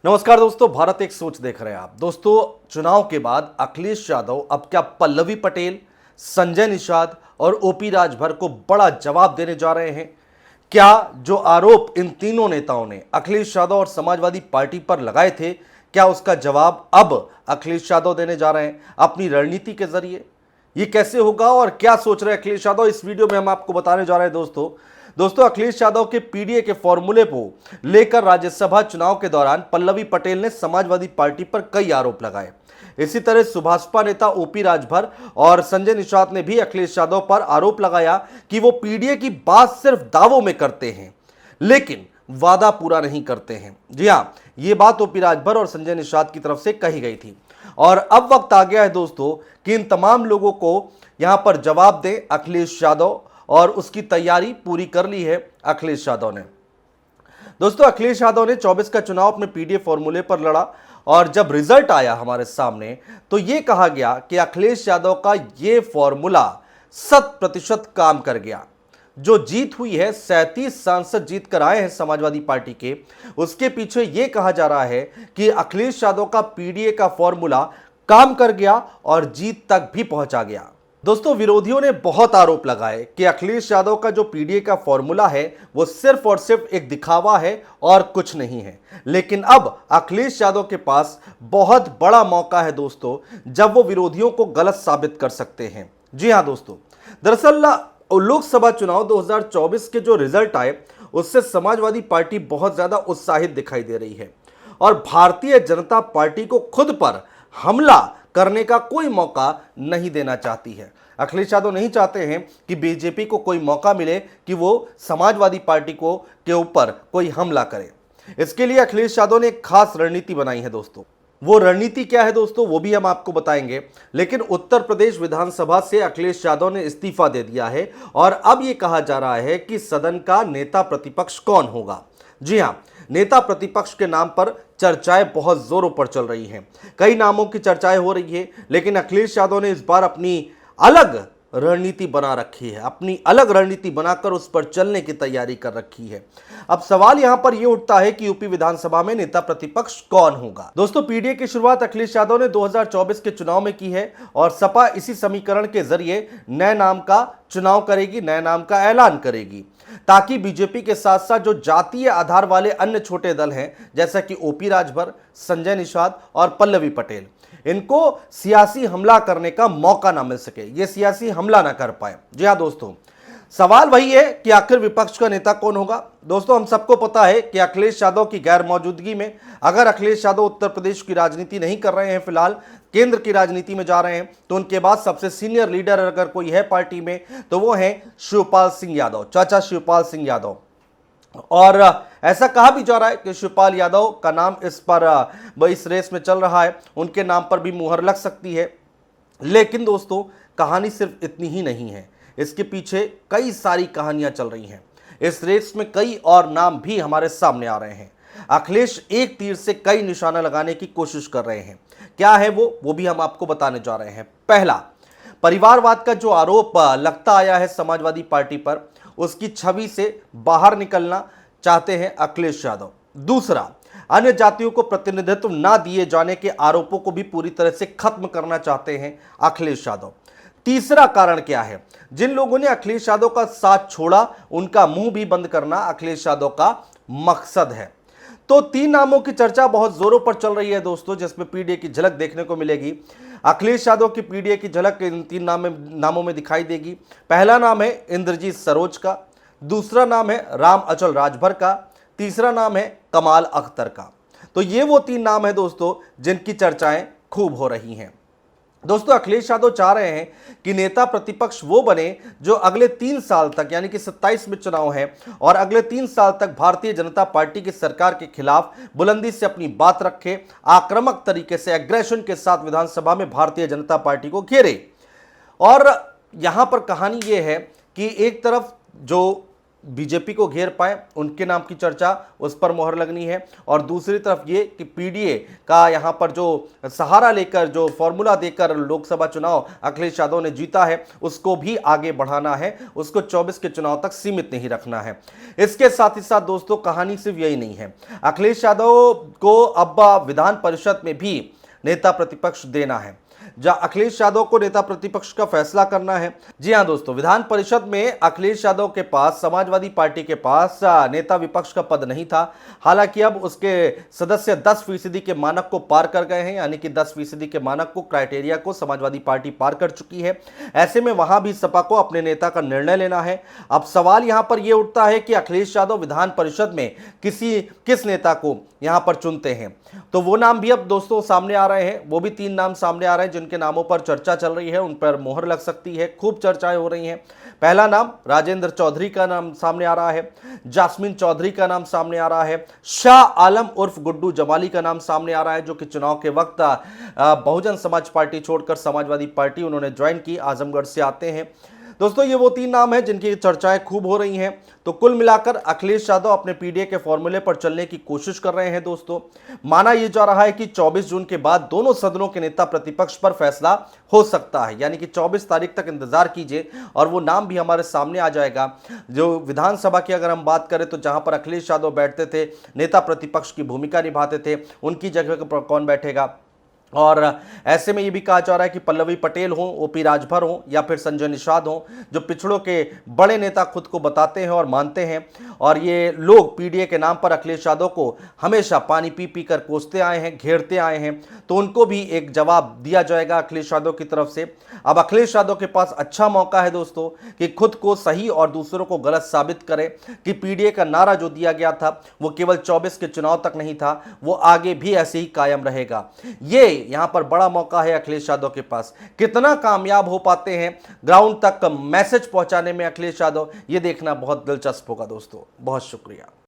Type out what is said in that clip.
नमस्कार दोस्तों, भारत एक सोच देख रहे हैं आप। दोस्तों, चुनाव के बाद अखिलेश यादव अब क्या पल्लवी पटेल, संजय निषाद और ओपी राजभर को बड़ा जवाब देने जा रहे हैं? क्या जो आरोप इन तीनों नेताओं ने अखिलेश यादव और समाजवादी पार्टी पर लगाए थे, क्या उसका जवाब अब अखिलेश यादव देने जा रहे हैं अपनी रणनीति के जरिए? ये कैसे होगा और क्या सोच रहे हैं अखिलेश यादव, इस वीडियो में हम आपको बताने जा रहे हैं। दोस्तों अखिलेश यादव के पीडीए के फॉर्मूले को लेकर राज्यसभा चुनाव के दौरान पल्लवी पटेल ने समाजवादी पार्टी पर कई आरोप लगाए। इसी तरह सुभाषपा नेता ओपी राजभर और संजय निषाद ने भी अखिलेश यादव पर आरोप लगाया कि वो पीडीए की बात सिर्फ दावों में करते हैं लेकिन वादा पूरा नहीं करते हैं। जी हां, ये बात ओपी राजभर और संजय निषाद की तरफ से कही गई थी और अब वक्त आ गया है दोस्तों कि इन तमाम लोगों को यहां पर जवाब दे अखिलेश यादव, और उसकी तैयारी पूरी कर ली है अखिलेश यादव ने। दोस्तों, अखिलेश यादव ने 24 का चुनाव अपने पीडीए फॉर्मूले पर लड़ा और जब रिजल्ट आया हमारे सामने तो यह कहा गया कि अखिलेश यादव का यह फॉर्मूला 100% काम कर गया। जो जीत हुई है, 37 सांसद जीत कर आए हैं समाजवादी पार्टी के, उसके पीछे यह कहा जा रहा है कि अखिलेश यादव का पीडीए का फॉर्मूला काम कर गया और जीत तक भी पहुंचा गया। दोस्तों, विरोधियों ने बहुत आरोप लगाए कि अखिलेश यादव का जो पीडीए का फॉर्मूला है वो सिर्फ और सिर्फ एक दिखावा है और कुछ नहीं है। लेकिन अब अखिलेश यादव के पास बहुत बड़ा मौका है दोस्तों, जब वो विरोधियों को गलत साबित कर सकते हैं। जी हां दोस्तों, दरअसल लोकसभा चुनाव 2024 के जो रिजल्ट आए उससे समाजवादी पार्टी बहुत ज्यादा उत्साहित दिखाई दे रही है और भारतीय जनता पार्टी को खुद पर हमला करने का कोई मौका नहीं देना चाहती है। अखिलेश यादव नहीं चाहते हैं कि बीजेपी को कोई मौका मिले कि वो समाजवादी पार्टी को के ऊपर कोई हमला करे। इसके लिए अखिलेश यादव ने एक खास रणनीति बनाई है दोस्तों। वो रणनीति क्या है दोस्तों, वो भी हम आपको बताएंगे। लेकिन उत्तर प्रदेश विधानसभा से अखिलेश यादव ने इस्तीफा दे दिया है और अब ये कहा जा रहा है कि सदन का नेता प्रतिपक्ष कौन होगा। जी हां, नेता प्रतिपक्ष के नाम पर चर्चाएं बहुत जोरों पर चल रही हैं। कई नामों की चर्चाएं हो रही है, लेकिन अखिलेश यादव ने इस बार अपनी अलग रणनीति बना रखी है, अपनी अलग रणनीति बनाकर उस पर चलने की तैयारी कर रखी है। अब सवाल यहां पर यह उठता है कि यूपी विधानसभा में नेता प्रतिपक्ष कौन होगा। दोस्तों, पीडीए की शुरुआत अखिलेश यादव ने 2024 के चुनाव में की है और सपा इसी समीकरण के जरिए नए नाम का चुनाव करेगी, नए नाम का ऐलान करेगी, ताकि बीजेपी के साथ साथ जो जातीय आधार वाले अन्य छोटे दल हैं जैसा कि ओपी राजभर, संजय निषाद और पल्लवी पटेल, इनको सियासी हमला करने का मौका ना मिल सके, ये सियासी हमला ना कर पाए। जी हां दोस्तों, सवाल वही है कि आखिर विपक्ष का नेता कौन होगा। दोस्तों, हम सबको पता है कि अखिलेश यादव की गैर मौजूदगी में अगर अखिलेश यादव उत्तर प्रदेश की राजनीति नहीं कर रहे हैं, फिलहाल केंद्र की राजनीति में जा रहे हैं, तो उनके बाद सबसे सीनियर लीडर अगर कोई है पार्टी में तो वो है शिवपाल सिंह यादव, चाचा शिवपाल सिंह यादव। और ऐसा कहा भी जा रहा है कि शिवपाल यादव का नाम इस रेस में चल रहा है, उनके नाम पर भी मुहर लग सकती है। लेकिन दोस्तों, कहानी सिर्फ इतनी ही नहीं है, इसके पीछे कई सारी कहानियां चल रही हैं। इस रेस में कई और नाम भी हमारे सामने आ रहे हैं। अखिलेश एक तीर से कई निशाना लगाने की कोशिश कर रहे हैं। क्या है वो भी हम आपको बताने जा रहे हैं। पहला, परिवारवाद का जो आरोप लगता आया है समाजवादी पार्टी पर, उसकी छवि से बाहर निकलना चाहते हैं अखिलेश यादव। दूसरा, अन्य जातियों को प्रतिनिधित्व ना दिए जाने के आरोपों को भी पूरी तरह से खत्म करना चाहते हैं अखिलेश यादव। तीसरा कारण क्या है, जिन लोगों ने अखिलेश यादव का साथ छोड़ा उनका मुंह भी बंद करना अखिलेश यादव का मकसद है। तो तीन नामों की चर्चा बहुत जोरों पर चल रही है दोस्तों, जिसमें पीडीए की झलक देखने को मिलेगी। अखिलेश यादव की पीडीए की झलक इन तीन नामों में दिखाई देगी। पहला नाम है इंद्रजीत सरोज का, दूसरा नाम है राम अचल राजभर का, तीसरा नाम है कमाल अख्तर का। तो ये वो तीन नाम है दोस्तों जिनकी चर्चाएं खूब हो रही हैं। दोस्तों, अखिलेश यादव चाह रहे हैं कि नेता प्रतिपक्ष वो बने जो अगले 3 साल तक, यानी कि 27 में चुनाव है और अगले 3 साल तक भारतीय जनता पार्टी की सरकार के खिलाफ बुलंदी से अपनी बात रखे, आक्रामक तरीके से एग्रेशन के साथ विधानसभा में भारतीय जनता पार्टी को घेरे। और यहां पर कहानी यह है कि एक तरफ जो बीजेपी को घेर पाए, उनके नाम की चर्चा, उस पर मोहर लगनी है। और दूसरी तरफ ये कि पीडीए का यहां पर जो सहारा लेकर, जो फॉर्मूला देकर लोकसभा चुनाव अखिलेश यादव ने जीता है, उसको भी आगे बढ़ाना है, उसको 24 के चुनाव तक सीमित नहीं रखना है। इसके साथ ही साथ दोस्तों, कहानी सिर्फ यही नहीं है। अखिलेश यादव को अब विधान परिषद में भी नेता प्रतिपक्ष देना है, जहां अखिलेश यादव को नेता प्रतिपक्ष का फैसला करना है। जी हां दोस्तों, विधान परिषद में अखिलेश यादव के पास, समाजवादी पार्टी के पास नेता विपक्ष का पद नहीं था। हालांकि अब उसके सदस्य 10% के मानक को पार कर गए हैं, यानी कि 10% के मानक को, क्राइटेरिया को समाजवादी पार्टी पार कर चुकी है। ऐसे में वहां भी सपा को अपने नेता का निर्णय लेना है। अब सवाल यहां पर यह उठता है कि अखिलेश यादव विधान परिषद में किस नेता को यहां पर चुनते हैं। तो वो नाम भी अब दोस्तों सामने आ रहे हैं। वो भी 3 नाम सामने आ रहे हैं जिनके नामों पर चर्चा चल रही है, उन पर मोहर लग सकती है, खूब चर्चाएं हो रही हैं। पहला नाम राजेंद्र चौधरी का नाम सामने आ रहा है, जास्मिन चौधरी का नाम सामने आ रहा है, शाह आलम उर्फ गुड्डू जमाली का नाम सामने आ रहा है, जो कि चुनाव के वक्त बहुजन समाज पार्टी छोड़कर समाजवादी पार्टी उन्होंने ज्वाइन की, आजमगढ़ से आते हैं। दोस्तों, ये वो 3 नाम हैं जिनकी चर्चाएं खूब हो रही हैं। तो कुल मिलाकर अखिलेश यादव अपने पीडीए के फॉर्मूले पर चलने की कोशिश कर रहे हैं। दोस्तों, माना यह जा रहा है कि 24 जून के बाद दोनों सदनों के नेता प्रतिपक्ष पर फैसला हो सकता है, यानी कि 24 तारीख तक इंतजार कीजिए और वो नाम भी हमारे सामने आ जाएगा। जो विधानसभा की अगर हम बात करें तो जहां पर अखिलेश यादव बैठते थे, नेता प्रतिपक्ष की भूमिका निभाते थे, उनकी जगह पर कौन बैठेगा। और ऐसे में ये भी कहा जा रहा है कि पल्लवी पटेल हो, ओपी राजभर हो, या फिर संजय निषाद हो, जो पिछड़ों के बड़े नेता खुद को बताते हैं और मानते हैं। और ये लोग पीडीए के नाम पर अखिलेश यादव को हमेशा पानी पी पी कर कोसते आए हैं, घेरते आए हैं, तो उनको भी एक जवाब दिया जाएगा अखिलेश यादव की तरफ से। अब अखिलेश यादव के पास अच्छा मौका है दोस्तों कि खुद को सही और दूसरों को गलत साबित करें कि पीडीए का नारा जो दिया गया था वो केवल 24 के चुनाव तक नहीं था, वो आगे भी ऐसे ही कायम रहेगा। ये यहां पर बड़ा मौका है अखिलेश यादव के पास। कितना कामयाब हो पाते हैं ग्राउंड तक मैसेज पहुंचाने में अखिलेश यादव, ये देखना बहुत दिलचस्प होगा दोस्तों। बहुत शुक्रिया।